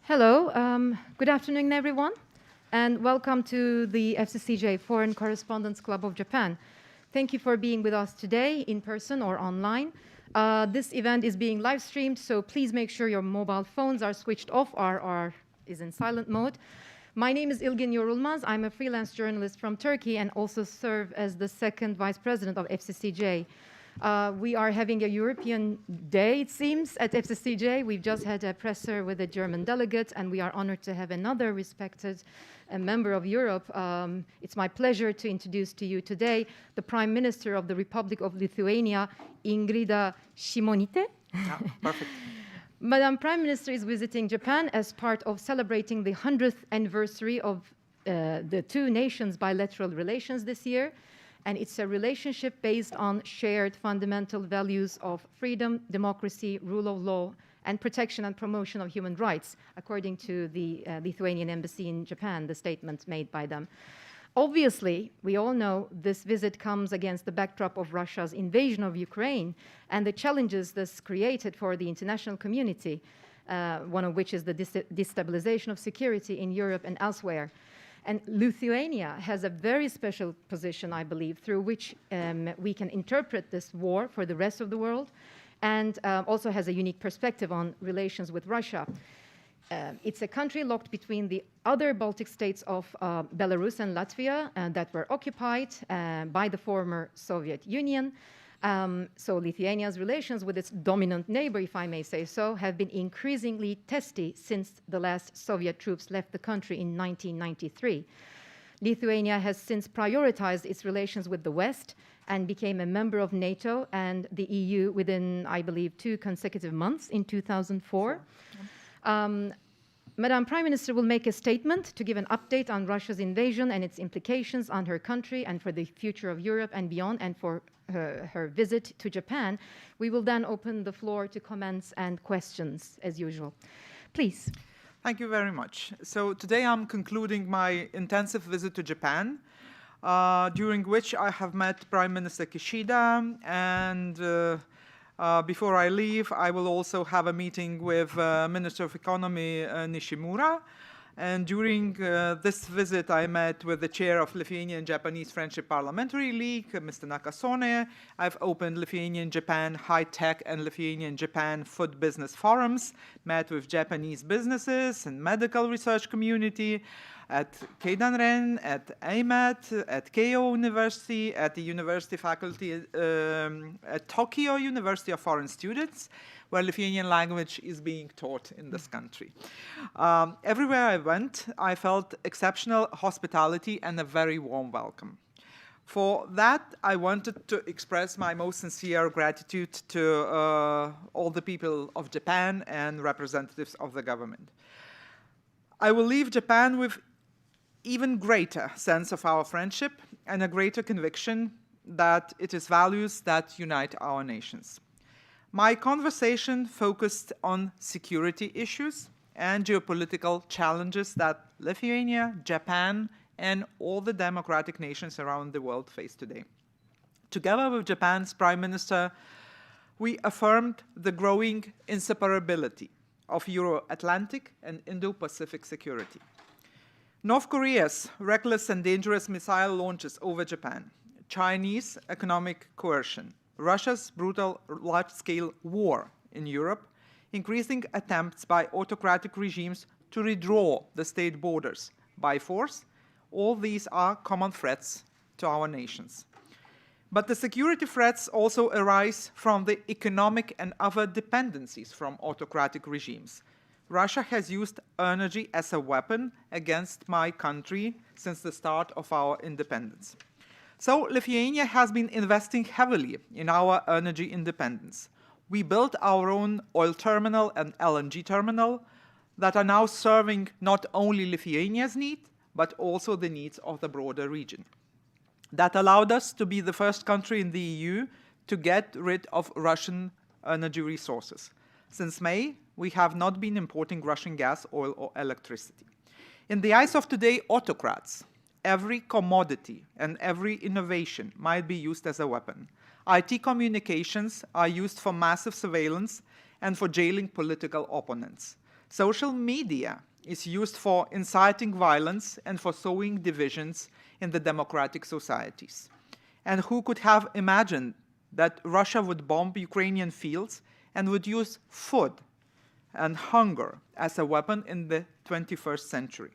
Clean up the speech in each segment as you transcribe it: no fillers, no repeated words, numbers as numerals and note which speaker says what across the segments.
Speaker 1: Hello, good afternoon, everyone, and welcome to the FCCJ Foreign Correspondents Club of Japan. Thank you for being with us today in person or online. This event is being live streamed, so please make sure your mobile phones are switched off or is in silent mode. My name is Ilgin Yorulmaz. I'm a freelance journalist from Turkey and also serve as the second vice president of FCCJ. We are having a European day, it seems, at FCCJ. We've just had a presser with a German delegate, and we are honored to have another respected member of Europe. It's my pleasure to introduce to you today the Prime Minister of the Republic of Lithuania, Ingrida Simonyte.
Speaker 2: Yeah, perfect.
Speaker 1: Madam Prime Minister is visiting Japan as part of celebrating the 100th anniversary of the two nations' bilateral relations this year. And it's a relationship based on shared fundamental values of freedom, democracy, rule of law, and protection and promotion of human rights, according to the Lithuanian embassy in Japan, the statement made by them. Obviously, we all know this visit comes against the backdrop of Russia's invasion of Ukraine and the challenges this created for the international community, one of which is the destabilization of security in Europe and elsewhere. And Lithuania has a very special position, I believe, through which we can interpret this war for the rest of the world, and also has a unique perspective on relations with Russia. It's a country locked between the other Baltic states of Belarus and Latvia that were occupied by the former Soviet Union. So Lithuania's relations with its dominant neighbor, if I may say so, have been increasingly testy since the last Soviet troops left the country in 1993. Lithuania has since prioritized its relations with the West and became a member of NATO and the EU within, I believe, 2 consecutive months in 2004. Madam Prime Minister will make a statement to give an update on Russia's invasion and its implications on her country and for the future of Europe and beyond, and for her visit to Japan. We will then open the floor to comments and questions, as usual. Please.
Speaker 2: Thank you very much. So today I'm concluding my intensive visit to Japan, during which I have met Prime Minister Kishida, and before I leave, I will also have a meeting with Minister of Economy Nishimura. And during this visit, I met with the chair of Lithuanian-Japanese Friendship Parliamentary League, Mr. Nakasone. I've opened Lithuanian-Japan High-Tech and Lithuanian-Japan Food Business Forums, met with Japanese businesses and medical research community at Keidanren, at AIMET, at Keio University, at the university faculty at Tokyo University of Foreign Students, where Lithuanian language is being taught in this country. Everywhere I went, I felt exceptional hospitality and a very warm welcome. For that, I wanted to express my most sincere gratitude to all the people of Japan and representatives of the government. I will leave Japan with even greater sense of our friendship and a greater conviction that it is values that unite our nations. My conversation focused on security issues and geopolitical challenges that Lithuania, Japan, and all the democratic nations around the world face today. Together with Japan's Prime Minister, we affirmed the growing inseparability of Euro-Atlantic and Indo-Pacific security. North Korea's reckless and dangerous missile launches over Japan, Chinese economic coercion, Russia's brutal large-scale war in Europe, increasing attempts by autocratic regimes to redraw the state borders by force, all these are common threats to our nations. But the security threats also arise from the economic and other dependencies from autocratic regimes. Russia has used energy as a weapon against my country since the start of our independence. So Lithuania has been investing heavily in our energy independence. We built our own oil terminal and LNG terminal that are now serving not only Lithuania's need, but also the needs of the broader region. That allowed us to be the first country in the EU to get rid of Russian energy resources. Since May, we have not been importing Russian gas, oil, or electricity. In the eyes of today autocrats, every commodity and every innovation might be used as a weapon. IT communications are used for massive surveillance and for jailing political opponents. Social media is used for inciting violence and for sowing divisions in the democratic societies. And who could have imagined that Russia would bomb Ukrainian fields and would use food and hunger as a weapon in the 21st century?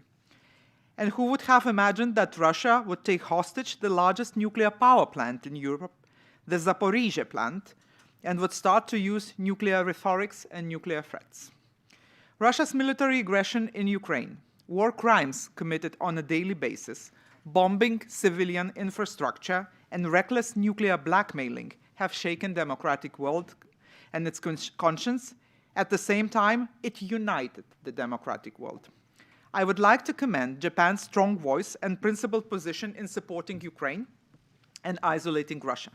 Speaker 2: And who would have imagined that Russia would take hostage the largest nuclear power plant in Europe, the Zaporizhzhia plant, and would start to use nuclear rhetorics and nuclear threats? Russia's military aggression in Ukraine, war crimes committed on a daily basis, bombing civilian infrastructure, and reckless nuclear blackmailing have shaken the democratic world and its conscience. At the same time, it united the democratic world. I would like to commend Japan's strong voice and principled position in supporting Ukraine and isolating Russia.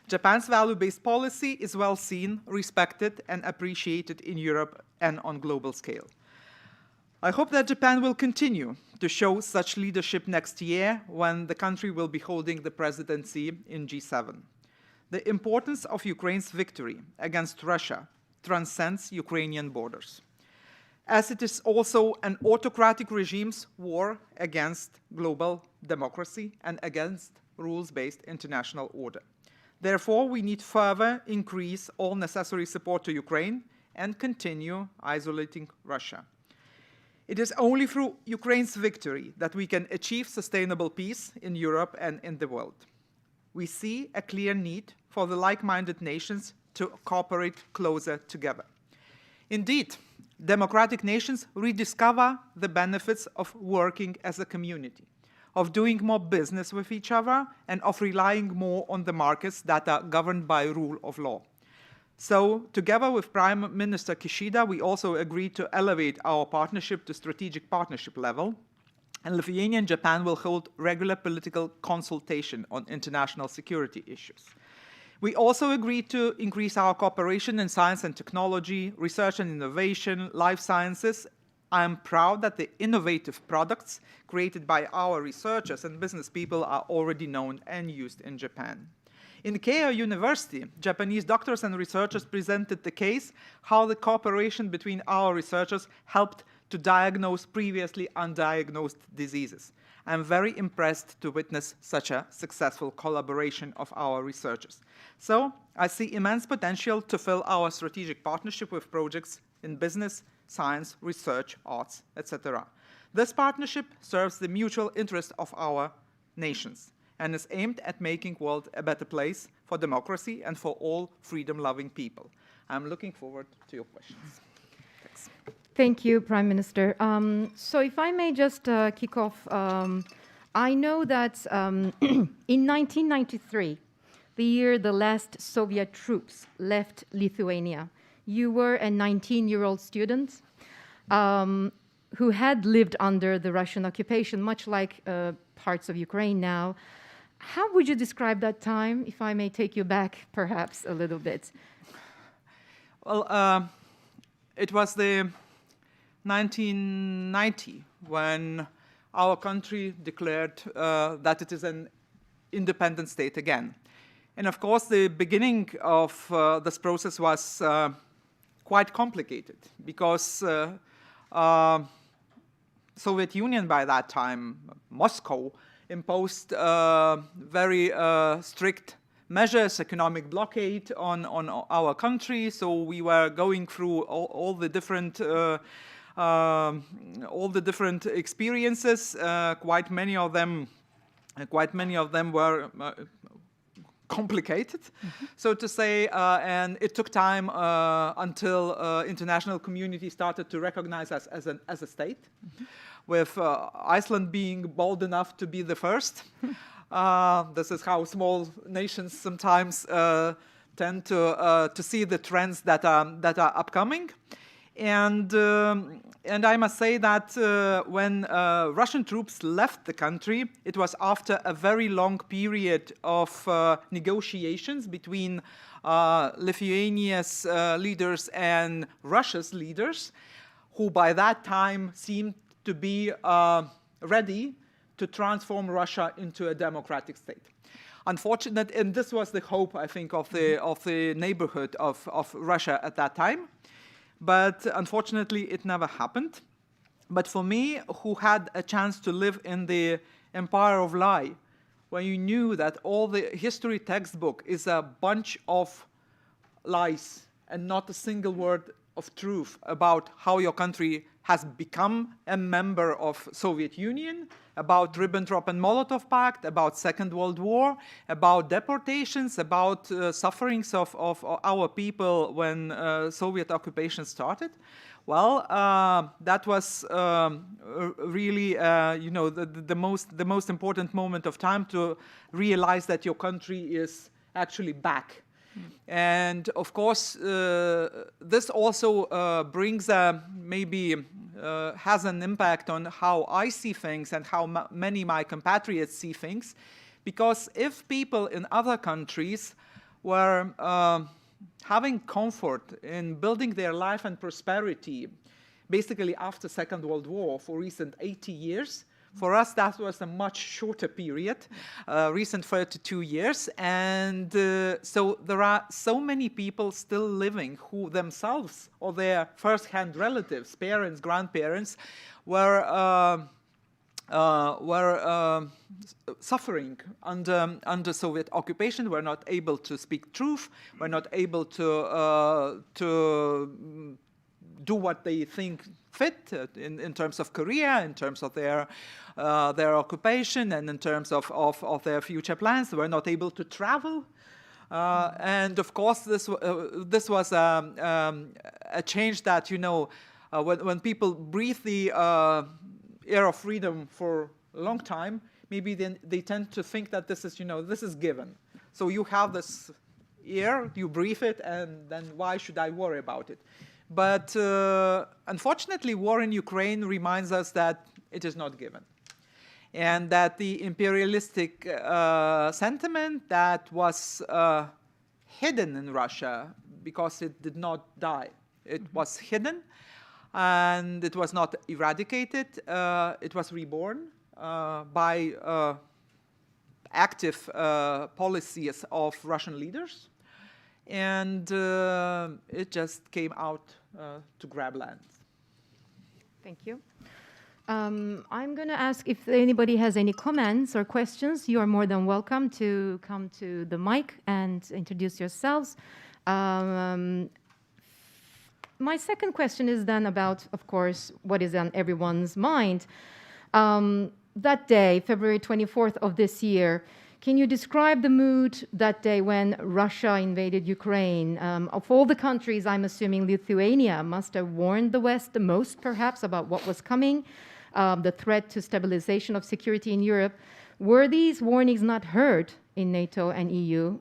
Speaker 2: Japan's value-based policy is well seen, respected, and appreciated in Europe and on global scale. I hope that Japan will continue to show such leadership next year when the country will be holding the presidency in G7. The importance of Ukraine's victory against Russia transcends Ukrainian borders, as it is also an autocratic regime's war against global democracy and against rules-based international order. Therefore, we need further increase all necessary support to Ukraine and continue isolating Russia. It is only through Ukraine's victory that we can achieve sustainable peace in Europe and in the world. We see a clear need for the like-minded nations to cooperate closer together. Indeed, democratic nations rediscover the benefits of working as a community, of doing more business with each other, and of relying more on the markets that are governed by rule of law. So, together with Prime Minister Kishida, we also agreed to elevate our partnership to strategic partnership level, and Lithuania and Japan will hold regular political consultation on international security issues. We also agreed to increase our cooperation in science and technology, research and innovation, life sciences. I am proud that the innovative products created by our researchers and business people are already known and used in Japan. In Keio University, Japanese doctors and researchers presented the case how the cooperation between our researchers helped to diagnose previously undiagnosed diseases. I'm very impressed to witness such a successful collaboration of our researchers. So I see immense potential to fill our strategic partnership with projects in business, science, research, arts, etc. This partnership serves the mutual interest of our nations and is aimed at making the world a better place for democracy and for all freedom-loving people. I'm looking forward to your questions. Thanks.
Speaker 1: Thank you, Prime Minister. So if I may just kick off, I know that in 1993, the year the last Soviet troops left Lithuania, you were a 19-year-old student who had lived under the Russian occupation, much like parts of Ukraine now. How would you describe that time, if I may take you back, perhaps, a little bit?
Speaker 2: Well, it was the 1990 when our country declared that it is an independent state again. And of course, the beginning of this process was quite complicated because Soviet Union by that time, Moscow, imposed very strict measures, economic blockade on our country. So we were going through all the different experiences. Quite many of them were complicated, so to say, and it took time until international community started to recognize us as a state, with Iceland being bold enough to be the first. This is how small nations sometimes tend to see the trends that are upcoming. And I must say that when Russian troops left the country, it was after a very long period of negotiations between Lithuania's leaders and Russia's leaders, who by that time seemed to be ready to transform Russia into a democratic state. Unfortunately, and this was the hope, I think, of the neighborhood of Russia at that time. but unfortunately it never happened. But for me, who had a chance to live in the empire of lie, where you knew that all the history textbook is a bunch of lies and not a single word of truth about how your country has become a member of Soviet Union, about Ribbentrop-Molotov Pact, about Second World War, about deportations, about sufferings of our people when Soviet occupation started. Well, that was really, the most important moment of time to realize that your country is actually back. And of course, this also brings has an impact on how I see things and how many my compatriots see things, because if people in other countries were having comfort in building their life and prosperity, basically after Second World War for recent 80 years, for us, that was a much shorter period, recent 32 years. And so there are so many people still living who themselves or their first-hand relatives, parents, grandparents, were suffering under Soviet occupation, were not able to speak truth, were not able to do what they think fit in terms of career, in terms of their occupation, and in terms of their future plans. They were not able to travel. And of course, this was a change that, when people breathe the air of freedom for a long time, maybe then they tend to think that this is given. So you have this air, you breathe it, and then why should I worry about it? But unfortunately, war in Ukraine reminds us that it is not given. And that the imperialistic sentiment that was hidden in Russia, because it did not die, it was hidden, and it was not eradicated, it was reborn by active policies of Russian leaders. And it just came out to grab land.
Speaker 1: Thank you. I'm going to ask if anybody has any comments or questions. You are more than welcome to come to the mic and introduce yourselves. My second question is then about, of course, what is on everyone's mind. That day, February 24th of this year, can you describe the mood that day when Russia invaded Ukraine? Of all the countries, I'm assuming Lithuania must have warned the West the most, perhaps, about what was coming, the threat to stabilization of security in Europe. Were these warnings not heard in NATO and EU?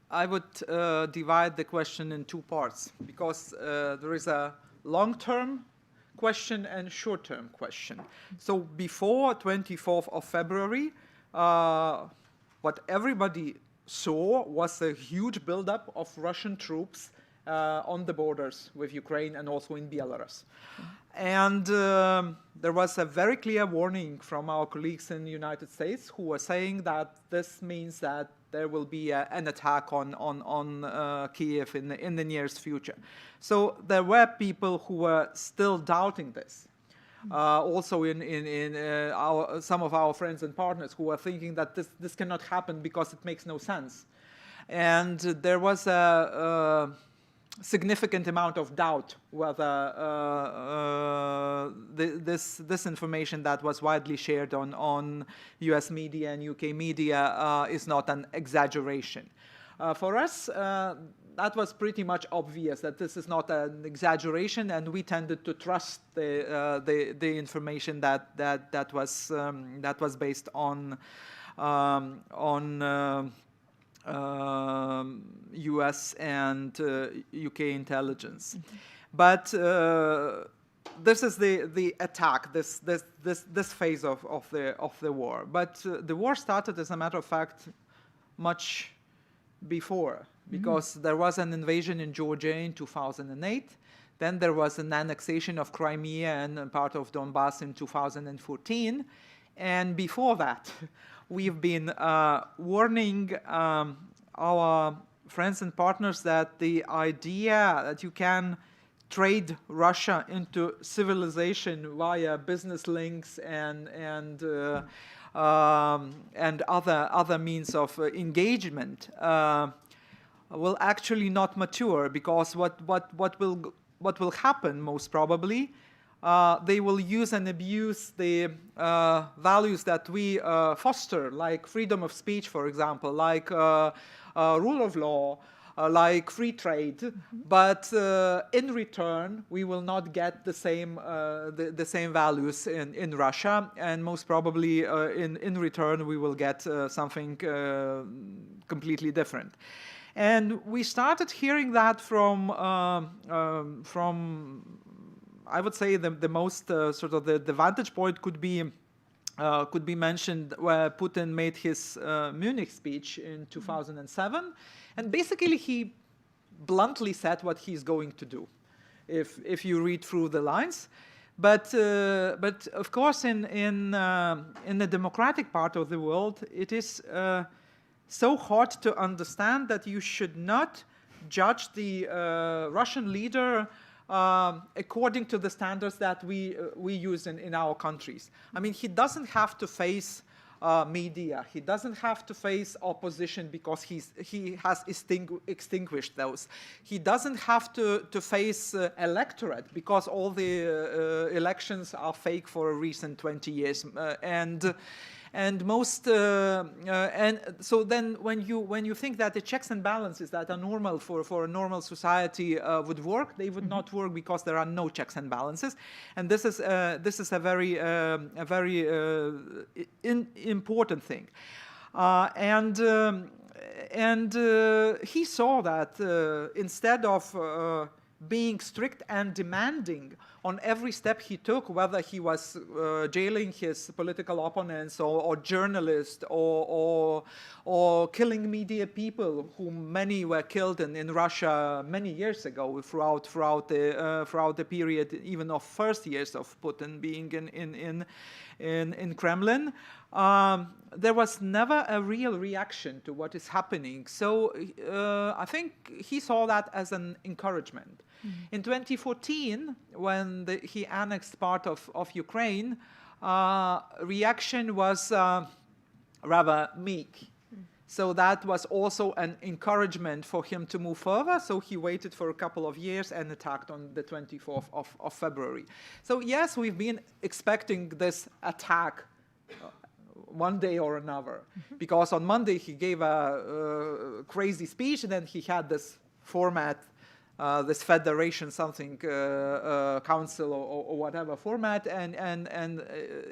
Speaker 2: I would divide the question in two parts, because there is a long-term question and short-term question. So before 24th of February, what everybody saw was a huge buildup of Russian troops on the borders with Ukraine and also in Belarus. And there was a very clear warning from our colleagues in the United States who were saying that this means that there will be an attack on Kyiv in the nearest future. So there were people who were still doubting this. Also in some of our friends and partners who were thinking that this cannot happen because it makes no sense. And there was a significant amount of doubt whether this information that was widely shared on US media and UK media is not an exaggeration. For us, that was pretty much obvious that this is not an exaggeration, and we tended to trust the information that was based on US and UK intelligence. Mm-hmm. But this is the attack, this phase of the war. But the war started, as a matter of fact, much before, because there was an invasion in Georgia in 2008. Then there was an annexation of Crimea and part of Donbass in 2014. And before that, we've been warning our friends and partners that the idea that you can trade Russia into civilization via business links and other means of engagement will actually not mature, because what will happen most probably, they will use and abuse the values that we foster, like freedom of speech, for example, like rule of law, like free trade, but in return we will not get the same values in Russia, and most probably in return we will get something completely different. And we started hearing that from I would say the most sort of the vantage point could be mentioned where Putin made his Munich speech in 2007, and basically he bluntly said what he's going to do, if you read through the lines. But of course, in the democratic part of the world, it is so hard to understand that you should not judge the Russian leader according to the standards that we use in our countries. I mean, he doesn't have to face media. He doesn't have to face opposition because he has extinguished those. He doesn't have to face electorate because all the elections are fake for a recent 20 years. And so then when you think that the checks and balances that are normal for a normal society would work, they would not work because there are no checks and balances. And this is a very important thing. And he saw that instead of being strict and demanding on every step he took, whether he was jailing his political opponents or journalists or killing media people, whom many were killed in Russia many years ago throughout the period even of first years of Putin being in Kremlin. There was never a real reaction to what is happening. So I think he saw that as an encouragement. In 2014, when he annexed part of Ukraine, reaction was rather meek. So that was also an encouragement for him to move further. So he waited for a couple of years and attacked on the 24th of February. So yes, we've been expecting this attack one day or another, because on Monday he gave a crazy speech, and then he had this format, this federation something council or whatever format, and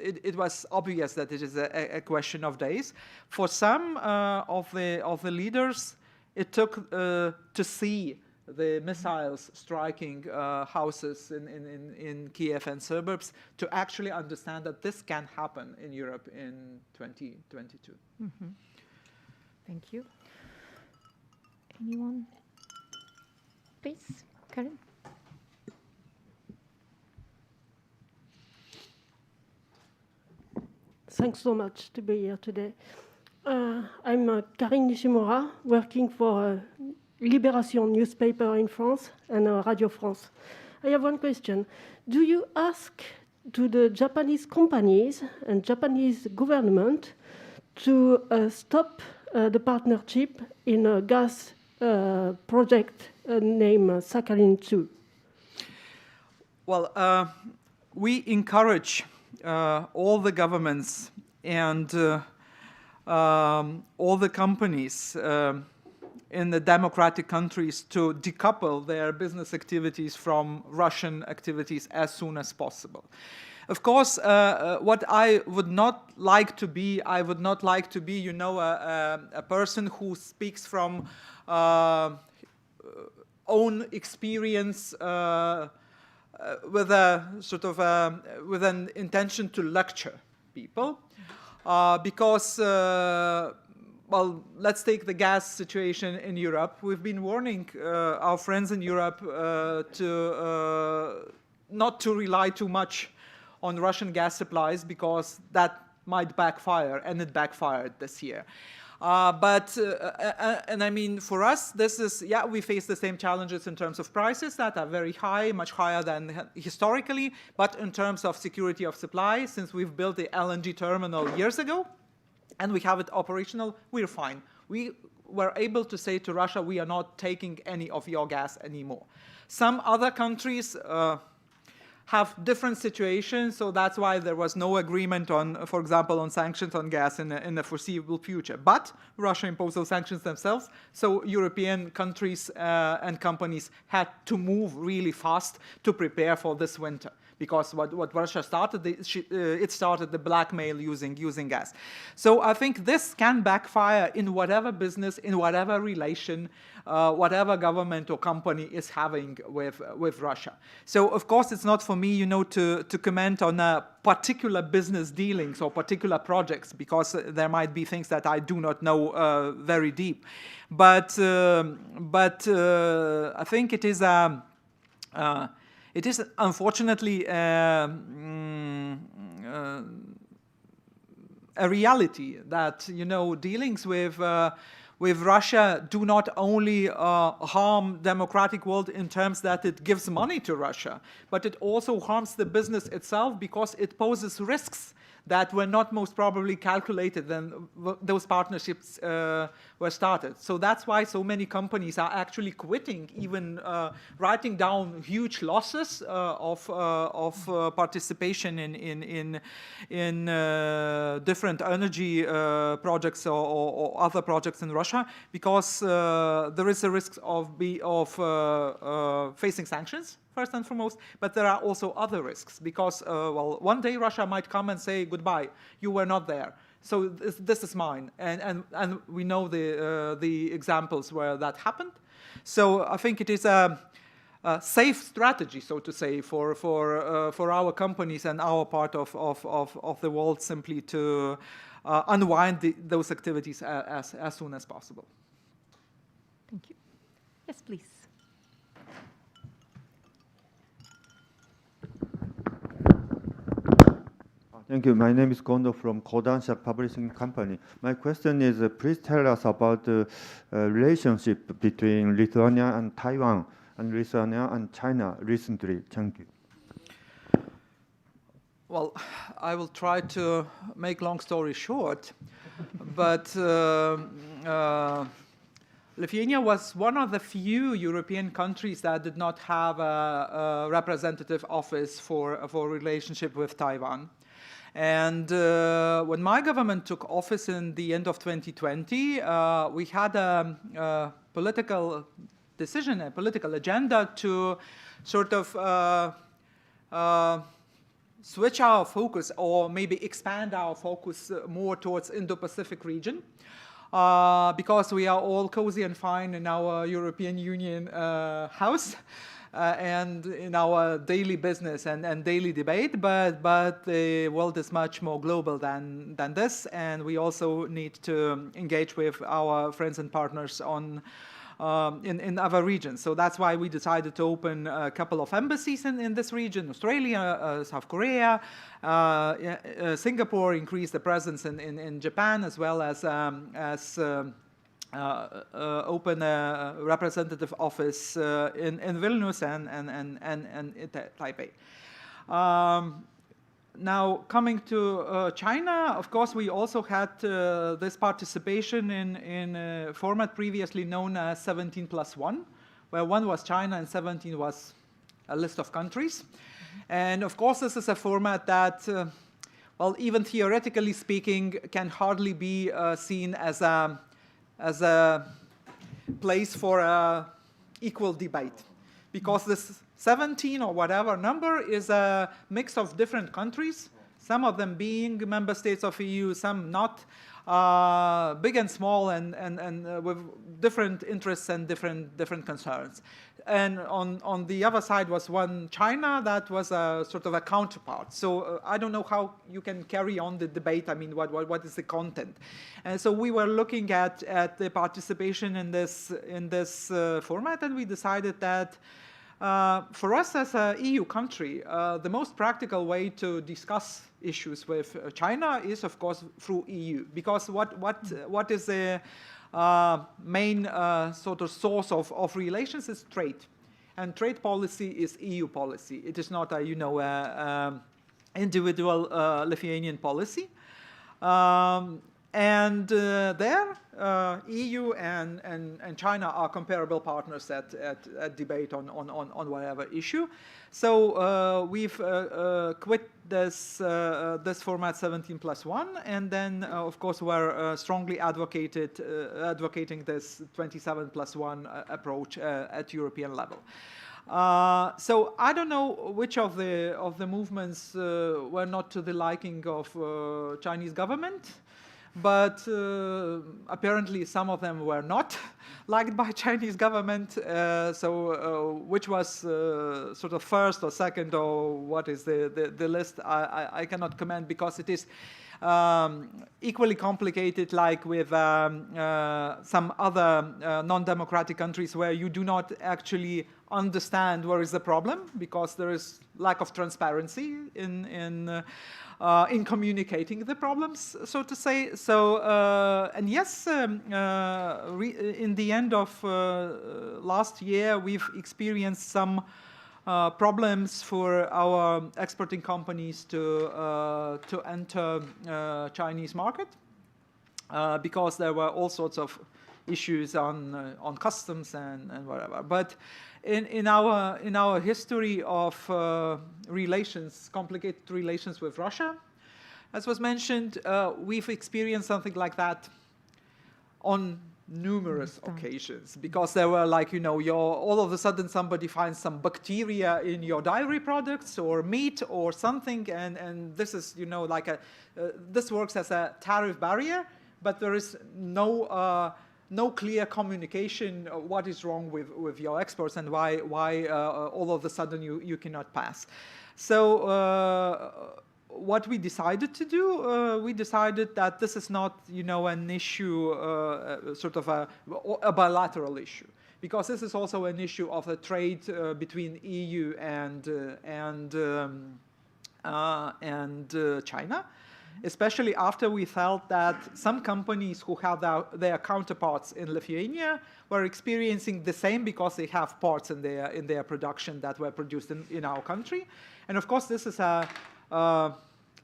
Speaker 2: it was obvious that it is a question of days. For some of the leaders, it took to see the missiles striking houses in Kiev and suburbs to actually understand that this can happen in Europe in 2022.
Speaker 1: Thank you. Anyone? Please, Karin.
Speaker 3: Thanks so much to be here today. I'm Karin Nishimura, working for Libération newspaper in France and Radio France. I have one question. Do you ask to the Japanese companies and Japanese government to stop the partnership in a gas project named Sakhalin 2?
Speaker 2: Well, we encourage all the governments and all the companies in the democratic countries to decouple their business activities from Russian activities as soon as possible. Of course, what I would not like to be, you know, a person who speaks from own experience with a sort of with an intention to lecture people, because. Well, let's take the gas situation in Europe. We've been warning our friends in Europe to not to rely too much on Russian gas supplies, because that might backfire, and it backfired this year. And I mean, for us, this is, yeah, we face the same challenges in terms of prices that are very high, much higher than historically, but in terms of security of supply, since we've built the LNG terminal years ago, and we have it operational, we're fine. We were able to say to Russia, we are not taking any of your gas anymore. Some other countries have different situations, so that's why there was no agreement on, for example, on sanctions on gas in the foreseeable future. But Russia imposed those sanctions themselves, so European countries and companies had to move really fast to prepare for this winter. Because what Russia started, it started the blackmail using gas. So I think this can backfire in whatever business, in whatever relation, whatever government or company is having with Russia. So of course it's not for me, to comment on particular business dealings or particular projects, because there might be things that I do not know very deep. But I think it is unfortunately a reality that dealings with Russia do not only harm democratic world in terms that it gives money to Russia, but it also harms the business itself because it poses risks that were not most probably calculated when those partnerships were started. So that's why so many companies are actually quitting, even writing down huge losses of participation in different energy projects or other projects in Russia, because there is a risk of facing sanctions, first and foremost, but there are also other risks because, well, one day Russia might come and say, goodbye, you were not there, so this is mine. And we know the examples where that happened. So I think it is a safe strategy, so to say, for our companies and our part of the world simply to unwind those activities as soon as possible.
Speaker 1: Thank you. Yes, please.
Speaker 4: Thank you. My name is Gondo from Kodansha Publishing Company. My question is, please tell us about the relationship between Lithuania and Taiwan and Lithuania and China recently. Thank you.
Speaker 2: Well, I will try to make long story short, but Lithuania was one of the few European countries that did not have a representative office for relationship with Taiwan. And when my government took office in the end of 2020, we had a political decision, a political agenda to sort of switch our focus or maybe expand our focus more towards Indo-Pacific region. Because we are all cozy and fine in our European Union house. And in our daily business and daily debate, but the world is much more global than this, and we also need to engage with our friends and partners in other regions. So that's why we decided to open a couple of embassies in this region: Australia, South Korea, Singapore, increased the presence in Japan, as well as open a representative office in Vilnius and Taipei. Now, coming to China, of course, we also had this participation in a format previously known as 17+1, where 1 was China and 17 was a list of countries. And of course, this is a format that, well, even theoretically speaking, can hardly be seen as a place for equal debate, because this 17 or whatever number is a mix of different countries, some of them being member states of EU, some not, big and small, and with different interests and different concerns. And on the other side was one China that was a sort of a counterpart. So I don't know how you can carry on the debate. I mean, what is the content? And so we were looking at the participation in this format, and we decided that For us as an EU country, the most practical way to discuss issues with China is, of course, through EU, because what is the main sort of source of relations is trade, and trade policy is EU policy. It is not a individual Lithuanian policy. There, EU and China are comparable partners at debate on whatever issue. So we've quit this format 17+1, and then of course we're strongly advocating this 27+1 approach at European level. So I don't know which of the movements were not to the liking of Chinese government. But apparently some of them were not liked by Chinese government. Which was sort of first or second, or what is the list, I cannot comment, because it is equally complicated, like with some other non-democratic countries where you do not actually understand where is the problem, because there is lack of transparency in communicating the problems, so to say. So, and yes, in the end of last year, we've experienced some problems for our exporting companies to enter Chinese market, because there were all sorts of issues on customs and whatever. But in our history of relations, complicated relations with Russia, as was mentioned, we've experienced something like that on numerous occasions, because there were, like, all of a sudden somebody finds some bacteria in your dairy products or meat or something, and this is, like this works as a tariff barrier, but there is no clear communication what is wrong with your exports and why all of a sudden you cannot pass. So what we decided to do, we decided that this is not, an issue, sort of a bilateral issue, because this is also an issue of a trade between EU and China. Especially after we felt that some companies who have their counterparts in Lithuania were experiencing the same, because they have parts in their production that were produced in our country. And of course, this is a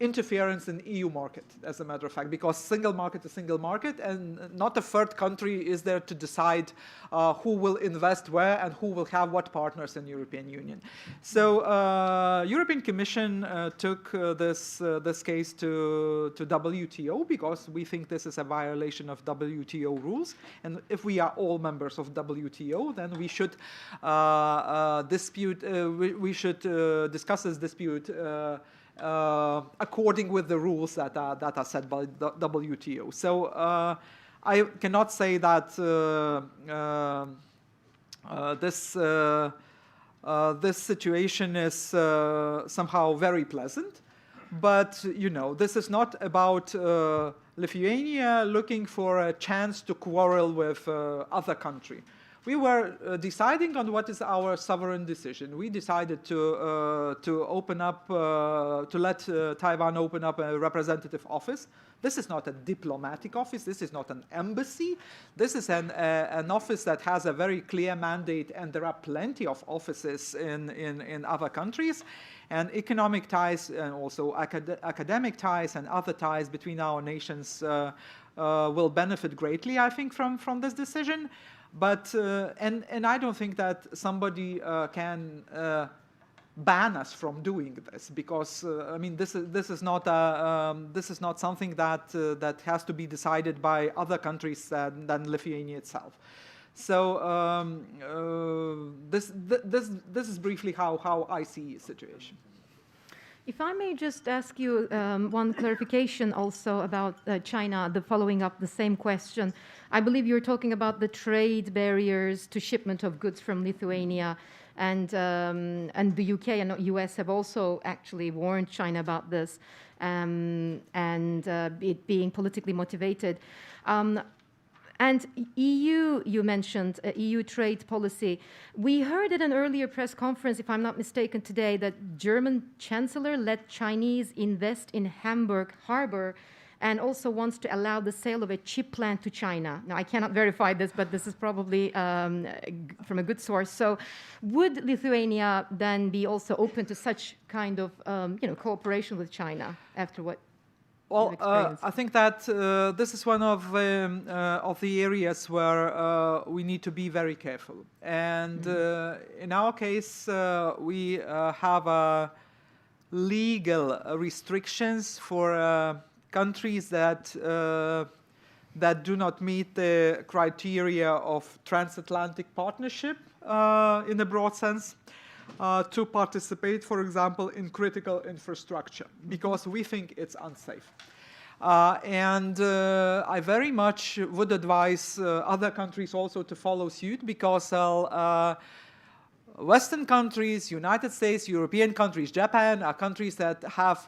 Speaker 2: interference in EU market, as a matter of fact, because single market is single market, and not a third country is there to decide who will invest where and who will have what partners in European Union. So European Commission took this case to WTO, because we think this is a violation of WTO rules, and if we are all members of WTO, then we should discuss this dispute according with the rules that are set by the WTO. So I cannot say that this situation is somehow very pleasant, but this is not about Lithuania looking for a chance to quarrel with other country. We were deciding on what is our sovereign decision. We decided to open up, to let Taiwan open up a representative office. This is not a diplomatic office. This is not an embassy. This is an office that has a very clear mandate, and there are plenty of offices in other countries. And economic ties and also academic ties and other ties between our nations will benefit greatly, I think, from this decision. But and I don't think that somebody can ban us from doing this, because I mean this is not something that has to be decided by other countries than Lithuania itself. So this is briefly how I see the situation.
Speaker 1: If I may just ask you one clarification also about China, following up the same question. I believe you're talking about the trade barriers to shipment of goods from Lithuania, and the UK and US have also actually warned China about this, and it being politically motivated. And EU, you mentioned EU trade policy. We heard at an earlier press conference, if I'm not mistaken today, that German Chancellor let Chinese invest in Hamburg Harbor and also wants to allow the sale of a chip plant to China. Now, I cannot verify this, but this is probably from a good source. So would Lithuania then be also open to such kind of cooperation with China after what you've experienced?
Speaker 2: I think that this is one of the areas where we need to be very careful. And in our case, we have legal restrictions for countries that do not meet the criteria of transatlantic partnership in a broad sense to participate, for example, in critical infrastructure, because we think it's unsafe. And I very much would advise other countries also to follow suit, because Western countries, United States, European countries, Japan are countries that have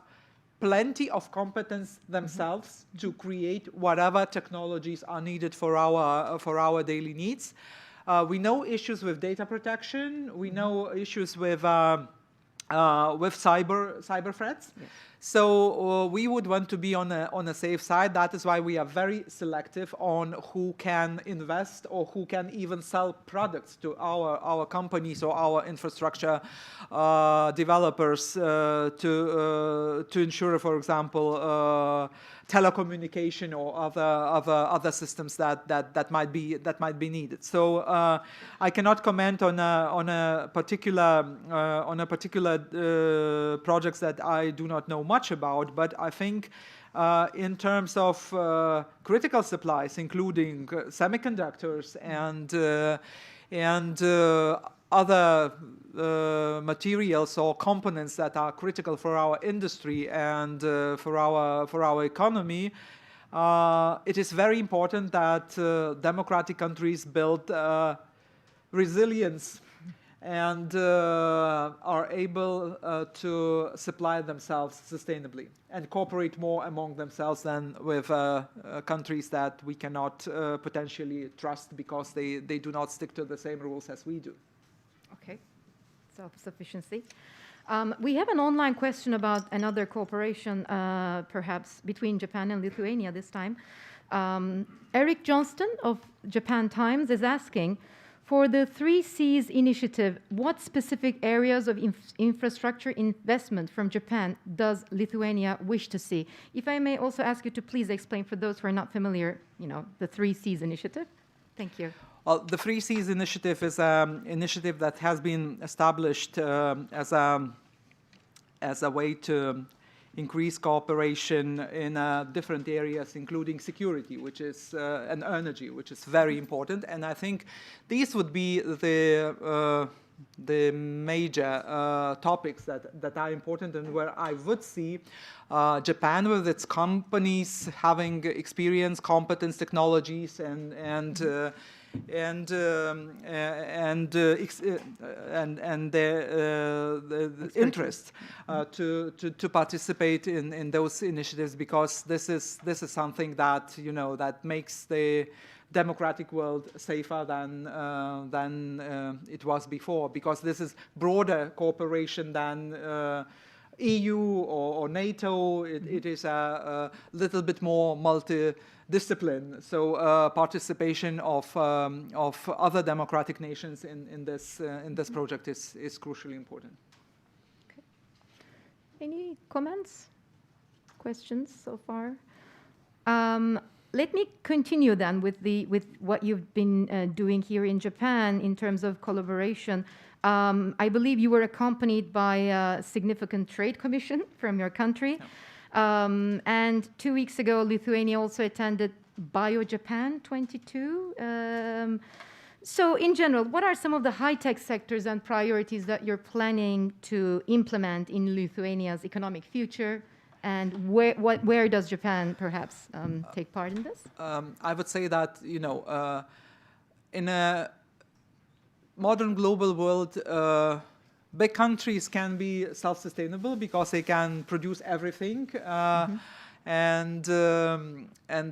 Speaker 2: plenty of competence themselves to create whatever technologies are needed for our daily needs. We know issues with data protection. We know issues with cyber threats.
Speaker 1: Yes.
Speaker 2: So we would want to be on a safe side. That is why we are very selective on who can invest or who can even sell products to our companies or our infrastructure developers to ensure, for example, telecommunication or other systems that might be needed. So I cannot comment on a particular projects that I do not know much about, but I think in terms of critical supplies, including semiconductors and other materials or components that are critical for our industry and for our economy, it is very important that democratic countries build resilience and are able to supply themselves sustainably and cooperate more among themselves than with countries that we cannot potentially trust because they do not stick to the same rules as we do.
Speaker 1: Okay, self-sufficiency. We have an online question about another cooperation, perhaps, between Japan and Lithuania this time. Eric Johnston of Japan Times is asking, for the 3Cs initiative, what specific areas of infrastructure investment from Japan does Lithuania wish to see? If I may also ask you to please explain for those who are not familiar, the 3Cs initiative. Thank you.
Speaker 2: Well, the 3Cs initiative is an initiative that has been established as a way to increase cooperation in different areas, including security, which is and energy, which is very important. And I think these would be the major topics that are important, and where I would see Japan with its companies having experience, competence, technologies, and the interest to participate in those initiatives, because this is something that that makes the democratic world safer than it was before, because this is broader cooperation than EU or NATO. It is a little bit more multi-discipline. So participation of other democratic nations in this project is crucially important.
Speaker 1: Okay. Any comments, questions so far? Let me continue then with what you've been doing here in Japan in terms of collaboration. I believe you were accompanied by a significant trade commission from your country. Yeah. And 2 weeks ago, Lithuania also attended BioJapan 22. So in general, what are some of the high-tech sectors and priorities that you're planning to implement in Lithuania's economic future? And where does Japan perhaps take part in this?
Speaker 2: I would say that, in a modern global world, big countries can be self-sustainable because they can produce everything. and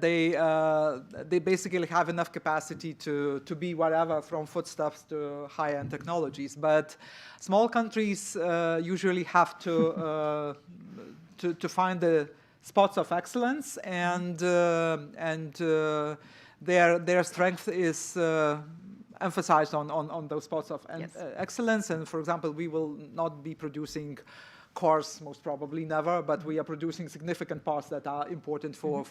Speaker 2: they basically have enough capacity to be whatever, from foodstuffs to high-end technologies. But small countries usually have to find the spots of excellence, and their strength is emphasized on those spots of excellence. And for example, we will not be producing cars, most probably never, but we are producing significant parts that are important for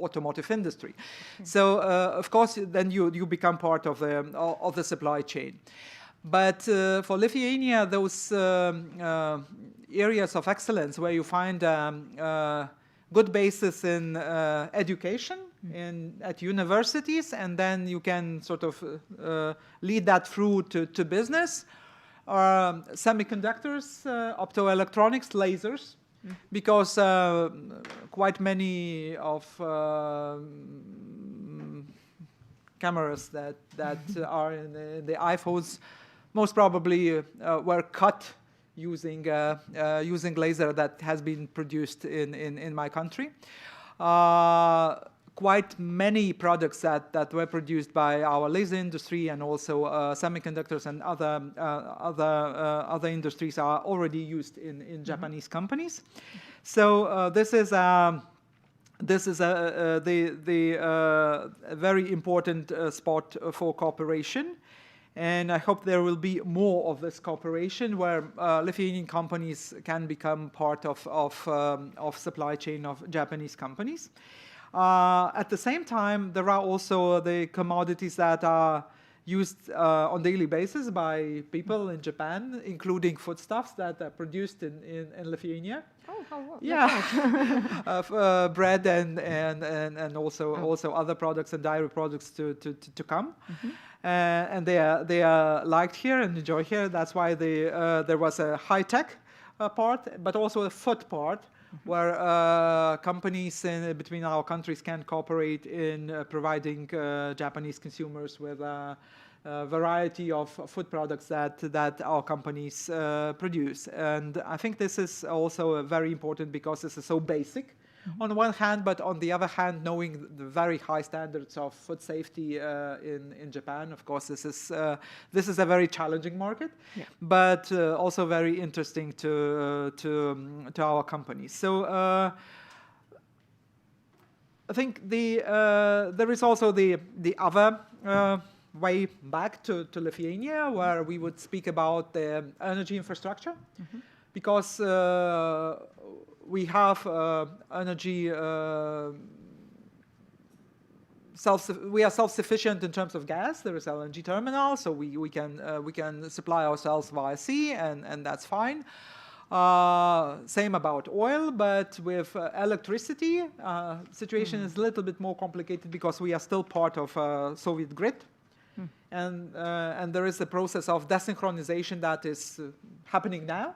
Speaker 2: automotive industry. So of course, then you become part of the supply chain. But for Lithuania, those areas of excellence where you find good basis in education at universities, and then you can sort of lead that through to business, semiconductors, optoelectronics, lasers, because quite many of cameras that are in the iPhones most probably were cut using laser that has been produced in my country. Quite many products that were produced by our laser industry, and also semiconductors and other industries, are already used in Japanese companies. So this is a very important spot for cooperation. And I hope there will be more of this cooperation, where Lithuanian companies can become part of supply chain of Japanese companies. At the same time, there are also the commodities that are used on a daily basis by people in Japan, including foodstuffs that are produced in Lithuania.
Speaker 1: Oh, how?
Speaker 2: Yeah, bread and also other products and dairy products to come. And they are liked here and enjoyed here. That's why there was a high-tech part, but also a food part, where companies between our countries can cooperate in providing Japanese consumers with a variety of food products that our companies produce. And I think this is also very important, because this is so basic on one hand, but on the other hand, knowing the very high standards of food safety in Japan. Of course, this is a very challenging market, but also very interesting to our companies. So I think there is also the other way back to Lithuania, where we would speak about the energy infrastructure, because we have energy. We are self-sufficient in terms of gas. There is LNG terminal, so we can supply ourselves via sea, and that's fine. Same about oil, but with electricity, situation is a little bit more complicated, because we are still part of Soviet grid, and there is a process of desynchronization that is happening now.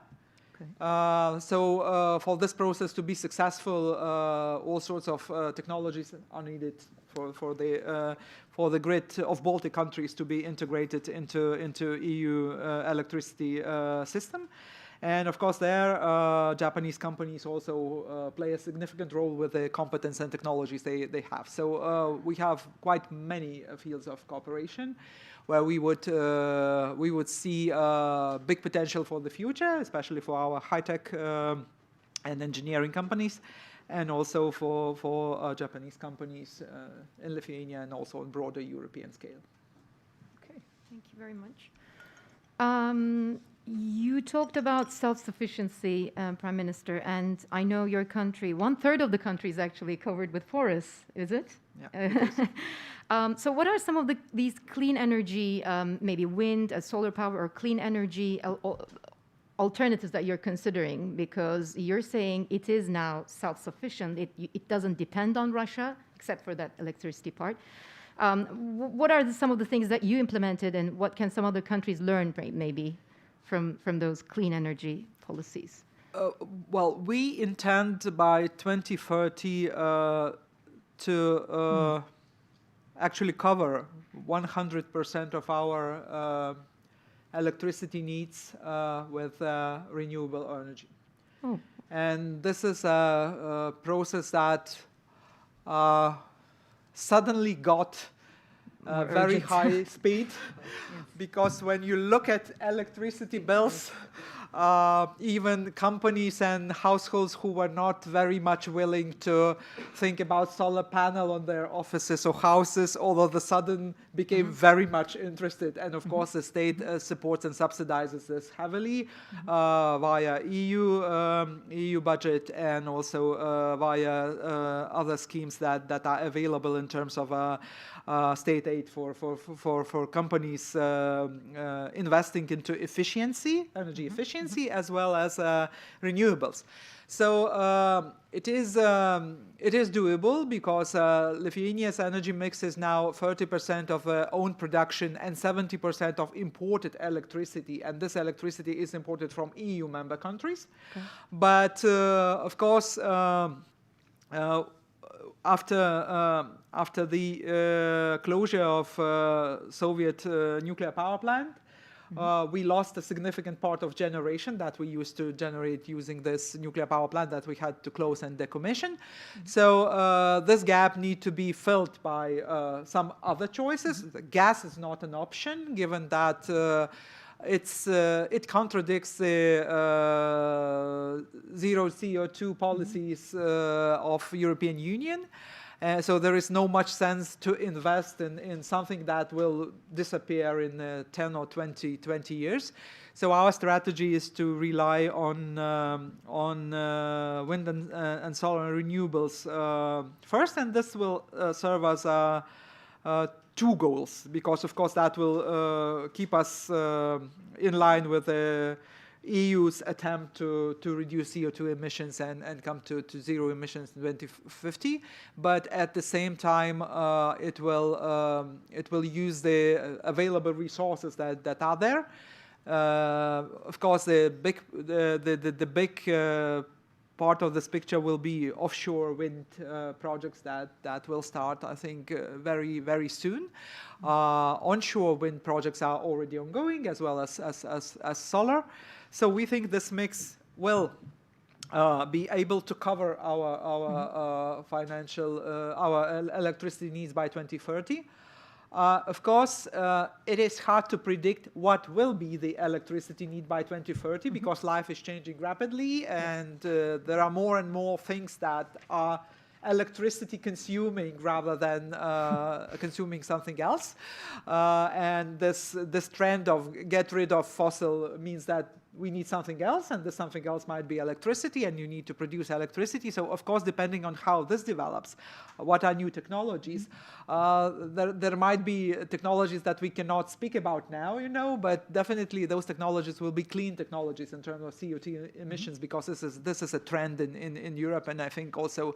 Speaker 2: So for this process to be successful, all sorts of technologies are needed for the grid of Baltic countries to be integrated into EU electricity system. And of course, there Japanese companies also play a significant role with the competence and technologies they have. So we have quite many fields of cooperation, where we would see big potential for the future, especially for our high-tech and engineering companies, and also for Japanese companies in Lithuania, and also on broader European scale.
Speaker 1: Okay, thank you very much. You talked about self-sufficiency, Prime Minister, and I know your country, 1/3 of the country is actually covered with forests, is it?
Speaker 2: Yeah.
Speaker 1: So what are some of these clean energy, maybe wind, solar power, or clean energy alternatives that you're considering? Because you're saying it is now self-sufficient. It doesn't depend on Russia, except for that electricity part. What are some of the things that you implemented, and what can some other countries learn, maybe, from those clean energy policies?
Speaker 2: Well, we intend by 2030 to actually cover 100% of our electricity needs with renewable energy.
Speaker 1: Oh,
Speaker 2: And this is a process that suddenly got very high speed because when you look at electricity bills, even companies and households who were not very much willing to think about solar panel on their offices or houses all of a sudden became very much interested. And of course, the state supports and subsidizes this heavily via EU budget and also via other schemes that are available in terms of state aid for companies investing into efficiency, energy efficiency, as well as renewables. So it is doable because Lithuania's energy mix is now 30% of own production and 70% of imported electricity, and this electricity is imported from EU member countries. Okay. But of course, after the closure of Soviet nuclear power plant, we lost a significant part of generation that we used to generate using this nuclear power plant that we had to close and decommission. So this gap needs to be filled by some other choices. Gas is not an option, given that it contradicts the zero CO2 policies of European Union. So there is no much sense to invest in something that will disappear in 10 or 20 years. So our strategy is to rely on wind and solar and renewables first, and this will serve as two goals, because of course that will keep us in line with the EU's attempt to reduce CO2 emissions and come to zero emissions in 2050, but at the same time it will use the available resources that are there. Of course, the big part of this picture will be offshore wind projects that will start, I think, very soon. Onshore wind projects are already ongoing, as well as solar. So we think this mix will be able to cover our our electricity needs by 2030. Of course, it is hard to predict what will be the electricity need by 2030 because life is changing rapidly, and there are more and more things that are electricity consuming rather than consuming something else. And this trend of get rid of fossil means that we need something else, and this something else might be electricity, and you need to produce electricity. So, of course, depending on how this develops, what are new technologies, there might be technologies that we cannot speak about now, but definitely those technologies will be clean technologies in terms of CO2 emissions, because this is a trend in Europe, and I think also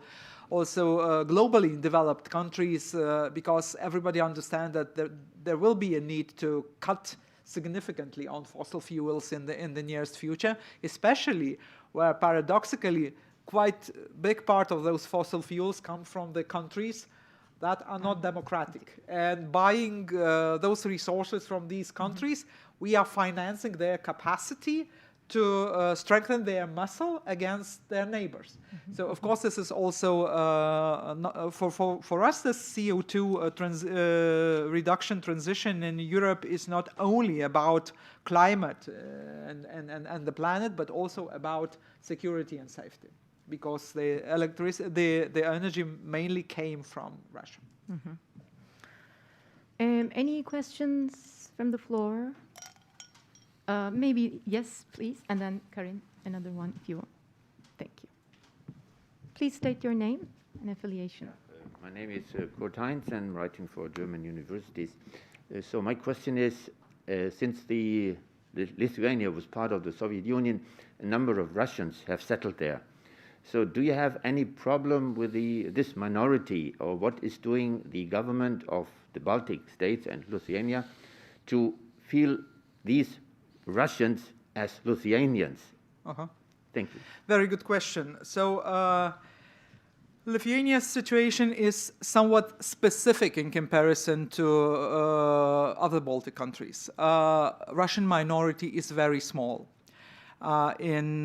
Speaker 2: globally in developed countries, because everybody understands that there will be a need to cut significantly on fossil fuels in the nearest future, especially where paradoxically quite a big part of those fossil fuels come from the countries that are not democratic. And buying those resources from these countries, we are financing their capacity to strengthen their muscle against their neighbors. So, of course, this is also, for us, the CO2 reduction transition in Europe is not only about climate and the planet, but also about security and safety, because the energy mainly came from Russia.
Speaker 1: Any questions from the floor? Maybe, yes, please. And then, Karin, another one if you want. Thank you. Please state your name and affiliation.
Speaker 5: My name is Kurt Heinz. I'm writing for German universities. So my question is, since Lithuania was part of the Soviet Union, a number of Russians have settled there. So do you have any problem with this minority, or what is doing the government of the Baltic states and Lithuania to feel these Russians as Lithuanians? Thank you.
Speaker 2: Very good question. So Lithuania's situation is somewhat specific in comparison to other Baltic countries. Russian minority is very small. in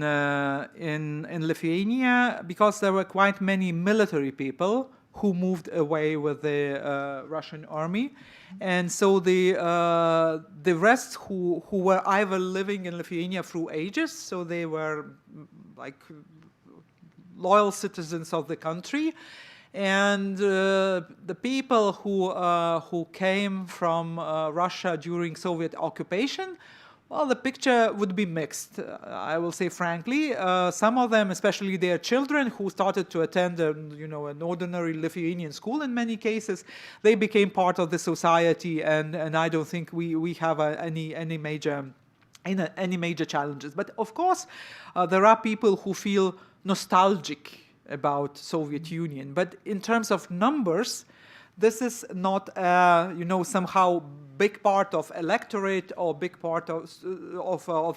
Speaker 2: Lithuania, because there were quite many military people who moved away with the Russian army, and so the rest who were either living in Lithuania through ages, so they were like loyal citizens of the country, and the people who came from Russia during Soviet occupation. Well, the picture would be mixed, I will say frankly. Some of them, especially their children, who started to attend, an ordinary Lithuanian school in many cases, they became part of the society, and I don't think we have any major challenges. But of course, there are people who feel nostalgic about Soviet Union. But in terms of numbers, this is not, somehow big part of electorate or big part of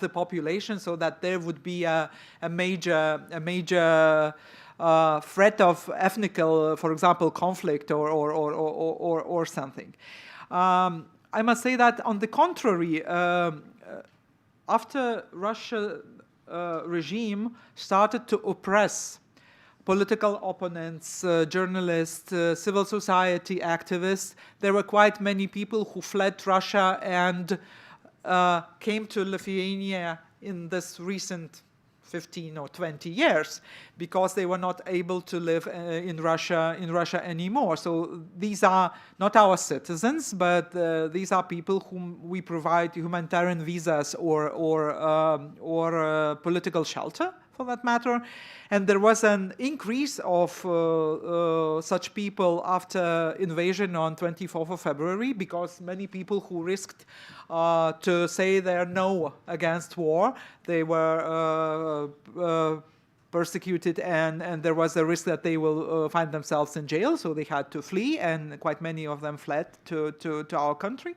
Speaker 2: the population, so that there would be a major threat of ethnical, for example, conflict or something. I must say that on the contrary, after Russia regime started to oppress political opponents, journalists, civil society activists, there were quite many people who fled Russia and came to Lithuania in this recent 15 or 20 years, because they were not able to live in Russia anymore. So these are not our citizens, but these are people whom we provide humanitarian visas or political shelter, for that matter. And there was an increase of such people after invasion on 24th of February, because many people who risked to say their no against war, they were persecuted, and there was a risk that they will find themselves in jail, so they had to flee, and quite many of them fled to our country.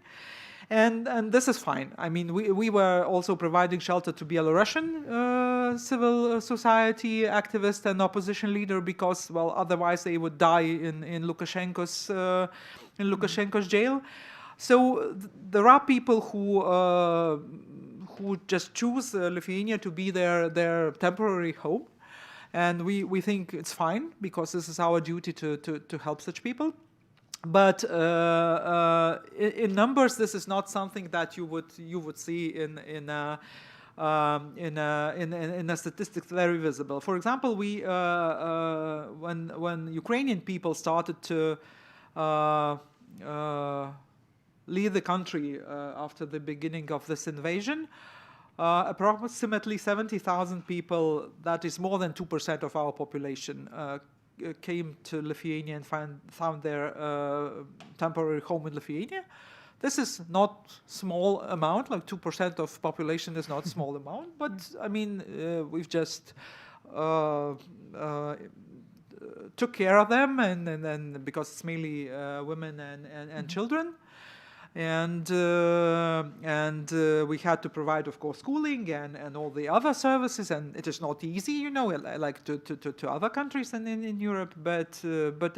Speaker 2: And this is fine. I mean, we were also providing shelter to Belarusian civil society activists and opposition leader, because, well, otherwise they would die in Lukashenko's jail. So there are people who just choose Lithuania to be their temporary home, and we think it's fine, because this is our duty to help such people. But in numbers, this is not something that you would see in a statistics very visible. For example, when Ukrainian people started to leave the country after the beginning of this invasion, approximately 70,000 people, that is more than 2% of our population, came to Lithuania and found their temporary home in Lithuania. This is not small amount, like 2% of population is not a small amount, but I mean, we've just took care of them, and because it's mainly women and children. And we had to provide, of course, schooling and all the other services, and it is not easy, like to other countries in Europe. But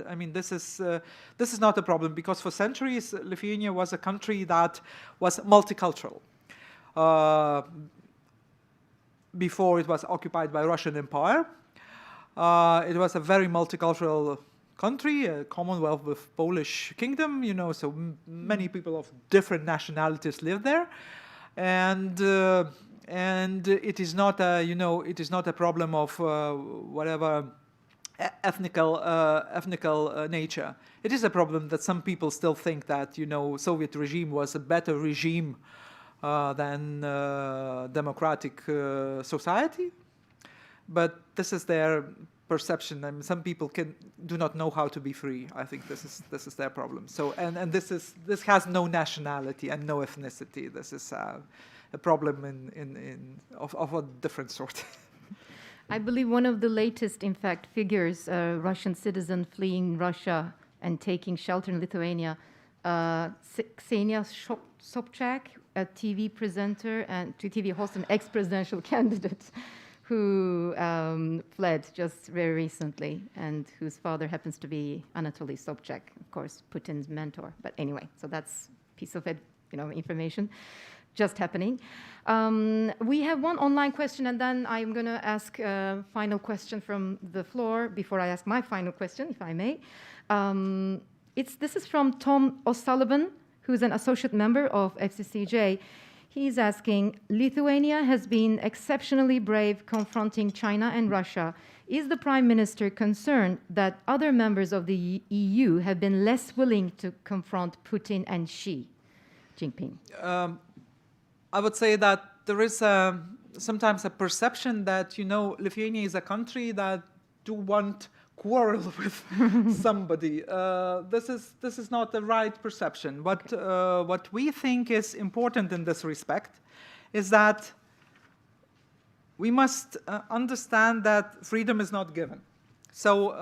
Speaker 2: I mean, this is not a problem, because for centuries Lithuania was a country that was multicultural. Before it was occupied by Russian Empire, it was a very multicultural country, a commonwealth with Polish kingdom, so many people of different nationalities live there, and it is not a problem of whatever ethnical nature. It is a problem that some people still think that Soviet regime was a better regime than democratic society, but this is their perception. I mean, some people do not know how to be free. I think this is their problem. So and this has no nationality and no ethnicity. This is a problem of a different sort.
Speaker 1: I believe one of the latest, in fact, figures, Russian citizen fleeing Russia and taking shelter in Lithuania, Ksenia Sobchak, a TV presenter and TV host and ex-presidential candidate, who fled just very recently, and whose father happens to be Anatoly Sobchak, of course, Putin's mentor. But anyway, so that's a piece of information. just happening. We have one online question, and then I'm going to ask a final question from the floor before I ask my final question, if I may. This is from Tom O'Sullivan, who's an associate member of FCCJ. He's asking, Lithuania has been exceptionally brave confronting China and Russia. Is the Prime Minister concerned that other members of the EU have been less willing to confront Putin and Xi Jinping?
Speaker 2: I would say that there is sometimes a perception that, Lithuania is a country that do want quarrel with somebody. This is not the right perception. What we think is important in this respect is that we must understand that freedom is not given. So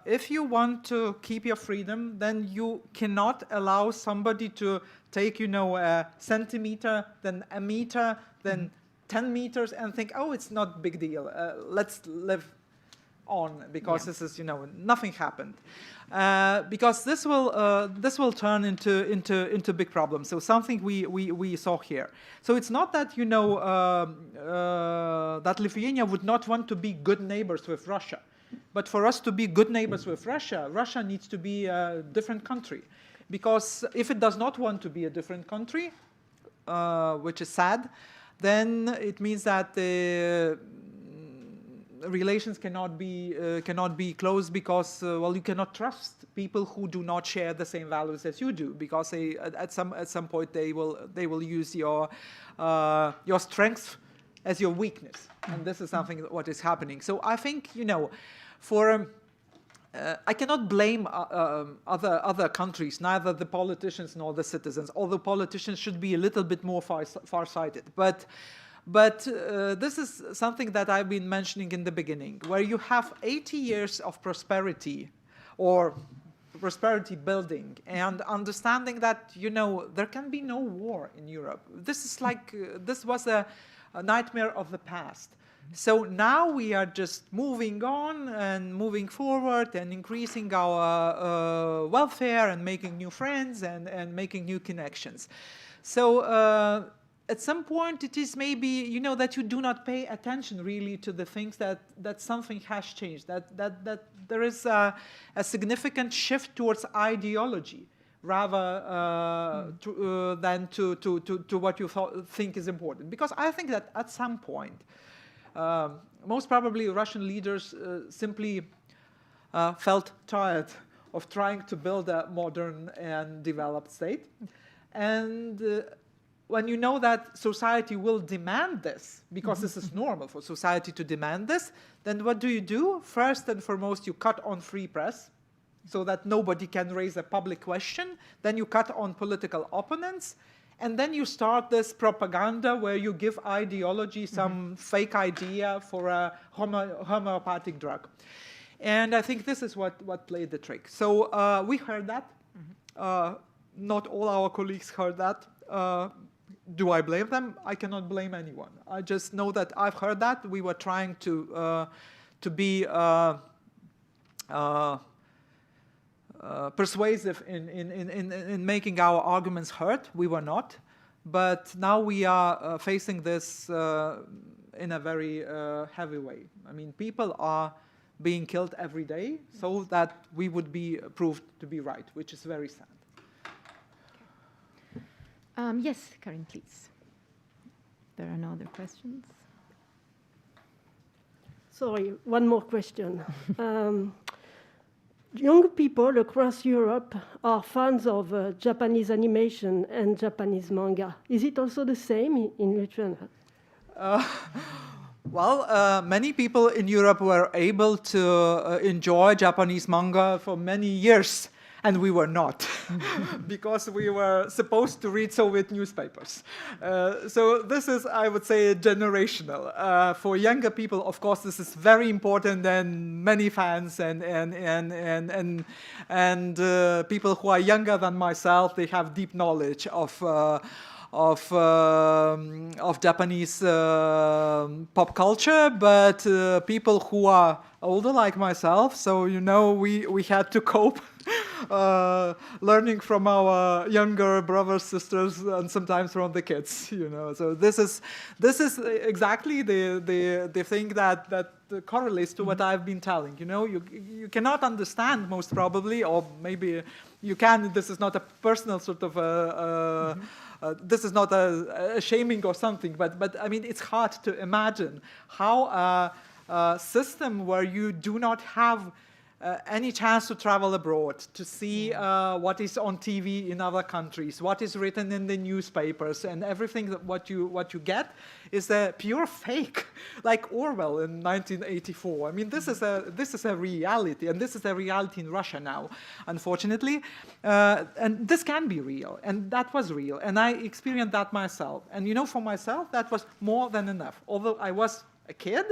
Speaker 2: if you want to keep your freedom, then you cannot allow somebody to take, a centimeter, then a meter, then 10 meters and think, oh, it's not a big deal. Let's live on because this is, nothing happened. Because this will turn into big problems. So something we saw here. So it's not that, that Lithuania would not want to be good neighbors with Russia. But for us to be good neighbors with Russia, Russia needs to be a different country. Because if it does not want to be a different country, which is sad, then it means that the relations cannot be close because, you cannot trust people who do not share the same values as you do, because at some point they will use your strength as your weakness, and this is something what is happening. So I think I cannot blame other countries, neither the politicians nor the citizens, although politicians should be a little bit more far-sighted. But this is something that I've been mentioning in the beginning, where you have 80 years of prosperity or prosperity building and understanding that, there can be no war in Europe. This is like, this was a nightmare of the past. So now we are just moving on and moving forward and increasing our welfare and making new friends and making new connections. So at some point it is maybe, that you do not pay attention really to the things that something has changed, that there is a significant shift towards ideology rather than to what you think is important. Because I think that at some point, most probably Russian leaders simply felt tired of trying to build a modern and developed state. And when you know that society will demand this, because this is normal for society to demand this, then what do? First and foremost, you cut on free press so that nobody can raise a public question. Then you cut on political opponents. And then you start this propaganda where you give ideology some fake idea for a homeopathic drug. And I think this is what played the trick. So we heard that. Not all our colleagues heard that. Do I blame them? I cannot blame anyone. I just know that I've heard that. We were trying to be persuasive in making our arguments heard. We were not. But now we are facing this in a very heavy way. I mean, people are being killed every day so that we would be proved to be right, which is very sad.
Speaker 1: Yes, Karin, please. There are no other questions.
Speaker 3: Sorry, one more question. Young people across Europe are fans of Japanese animation and Japanese manga. Is it also the same in Lithuania?
Speaker 2: Many people in Europe were able to enjoy Japanese manga for many years, and we were not, because we were supposed to read Soviet newspapers. So this is, I would say, generational. For younger people, of course, this is very important, and many fans and people who are younger than myself, they have deep knowledge of Japanese pop culture, but people who are older like myself, so we had to cope learning from our younger brothers, sisters, and sometimes from the kids. So this is exactly the thing that correlates to what I've been telling. You cannot understand, most probably, or maybe you can. This is not a personal sort of this is not a shaming or something, but I mean, it's hard to imagine how a system where you do not have any chance to travel abroad, to see what is on TV in other countries, what is written in the newspapers, and everything that what you get is a pure fake, like Orwell in 1984. I mean, this is a reality, and this is a reality in Russia now, unfortunately. And this can be real, and that was real, and I experienced that myself. And for myself, that was more than enough. Although I was a kid,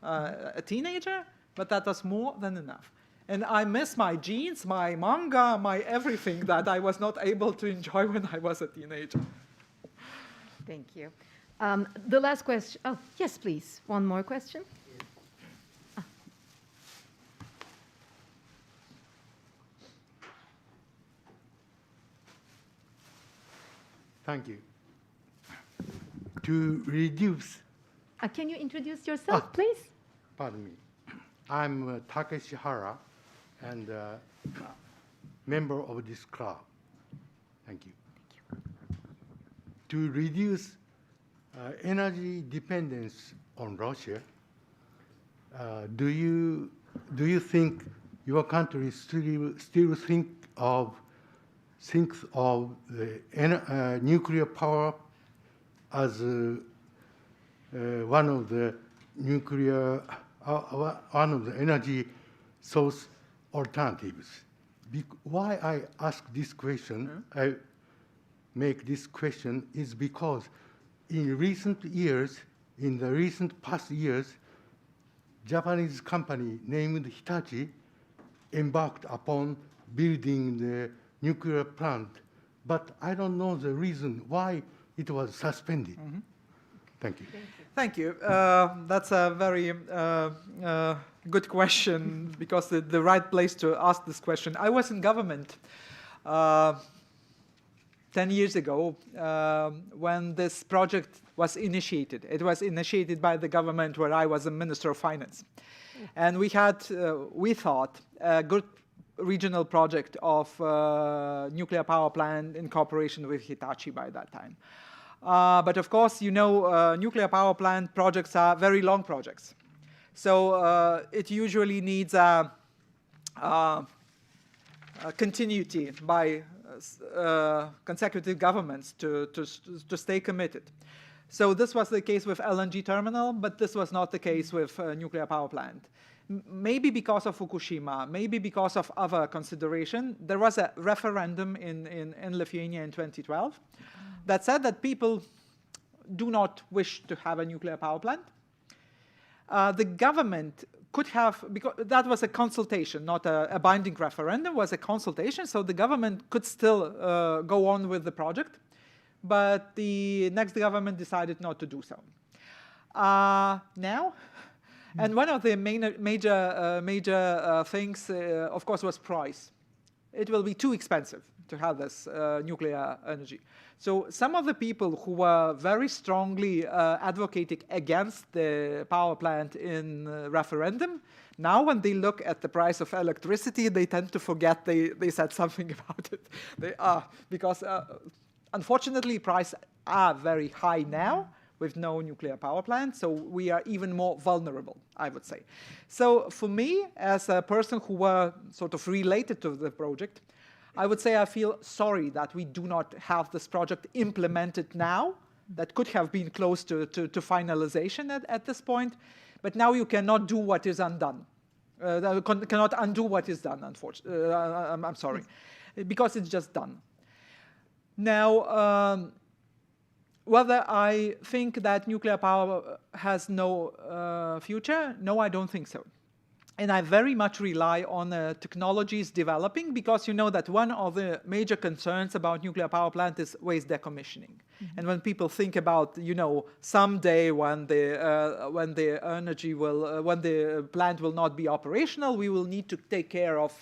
Speaker 2: a teenager, but that was more than enough. And I miss my jeans, my manga, my everything that I was not able to enjoy when I was a teenager.
Speaker 1: Thank you. The last question. Oh, yes, please. One more question.
Speaker 6: Thank you. To reduce...
Speaker 1: Can you introduce yourself, please?
Speaker 6: Pardon me. I'm Takeshi Hara, and member of this club. Thank you. To reduce energy dependence on Russia, do you think your country still thinks of the nuclear power as one of the one of the energy source alternatives? Why I ask this question, I make this question, is because in the recent past years, Japanese company named Hitachi embarked upon building the nuclear plant, but I don't know the reason why it was suspended. Thank you.
Speaker 2: Thank you. That's a very good question, because the right place to ask this question. I was in government 10 years ago when this project was initiated. It was initiated by the government where I was a Minister of Finance. And we had, we thought, a good regional project of nuclear power plant in cooperation with Hitachi by that time. But of course, nuclear power plant projects are very long projects. So it usually needs a continuity by consecutive governments to stay committed. So this was the case with LNG terminal, but this was not the case with nuclear power plant. Maybe because of Fukushima, maybe because of other consideration. There was a referendum in Lithuania in 2012 that said that people do not wish to have a nuclear power plant. The government could have, because that was a consultation, not a binding referendum, was a consultation, so the government could still go on with the project, but the next government decided not to do so. Now, and one of the major things, of course, was price. It will be too expensive to have this nuclear energy. So some of the people who were very strongly advocating against the power plant in referendum, now when they look at the price of electricity, they tend to forget they said something about it. Because unfortunately, prices are very high now with no nuclear power plant, so we are even more vulnerable, I would say. So for me, as a person who were sort of related to the project, I would say I feel sorry that we do not have this project implemented now. That could have been close to finalization at this point, but now you cannot do what is undone. Cannot undo what is done, unfortunately. I'm sorry, because it's just done. Now, whether I think that nuclear power has no future, no, I don't think so. And I very much rely on technologies developing, because you know that one of the major concerns about nuclear power plant is waste decommissioning. And when people think about, someday when the energy will, when the plant will not be operational, we will need to take care of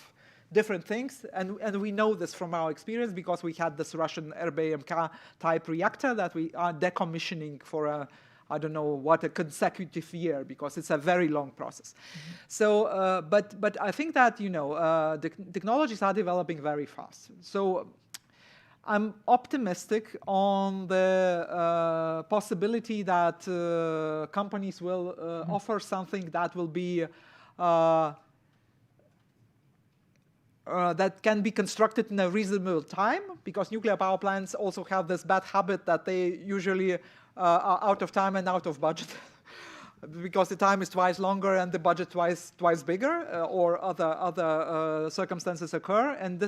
Speaker 2: different things, and we know this from our experience because we had this Russian RBMK type reactor that we are decommissioning for I don't know what, a consecutive year, because it's a very long process. So, but I think that, the technologies are developing very fast. So I'm optimistic on the possibility that companies will offer something that will be that can be constructed in a reasonable time, because nuclear power plants also have this bad habit that they usually are out of time and out of budget, because the time is twice longer and the budget twice bigger, or other circumstances occur. And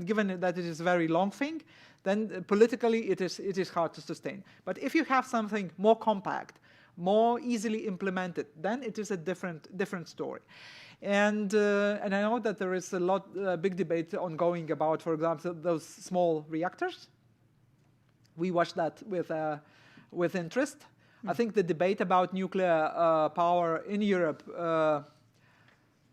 Speaker 2: given that it is a very long thing, then politically it is hard to sustain. But if you have something more compact, more easily implemented, then it is a different story. And I know that there is a big debate ongoing about, for example, those small reactors. We watch that with interest. I think the debate about nuclear power in Europe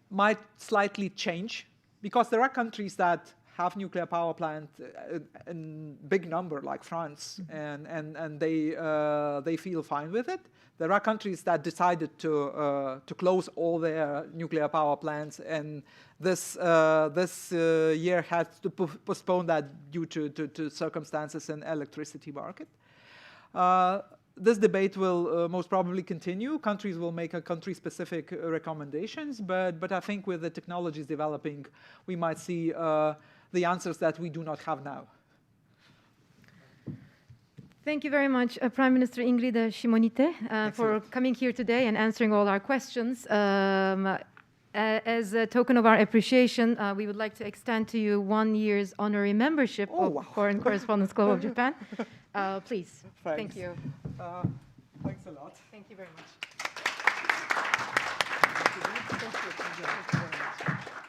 Speaker 2: might slightly change, because there are countries that have nuclear power plant in big number, like France, and they feel fine with it. There are countries that decided to close all their nuclear power plants, and this year had to postpone that due to circumstances in electricity market. This debate will most probably continue. Countries will make a country-specific recommendations, but I think with the technologies developing, we might see the answers that we do not have now.
Speaker 1: Thank you very much, Prime Minister Ingrida Simonyte, for coming here today and answering all our questions. As a token of our appreciation, we would like to extend to you 1 year's honorary membership of Foreign Correspondents Club of Japan. Please.
Speaker 2: Thanks.
Speaker 1: Thank you.
Speaker 2: Thanks a lot.
Speaker 1: Thank you very much.
Speaker 2: Thank you very much.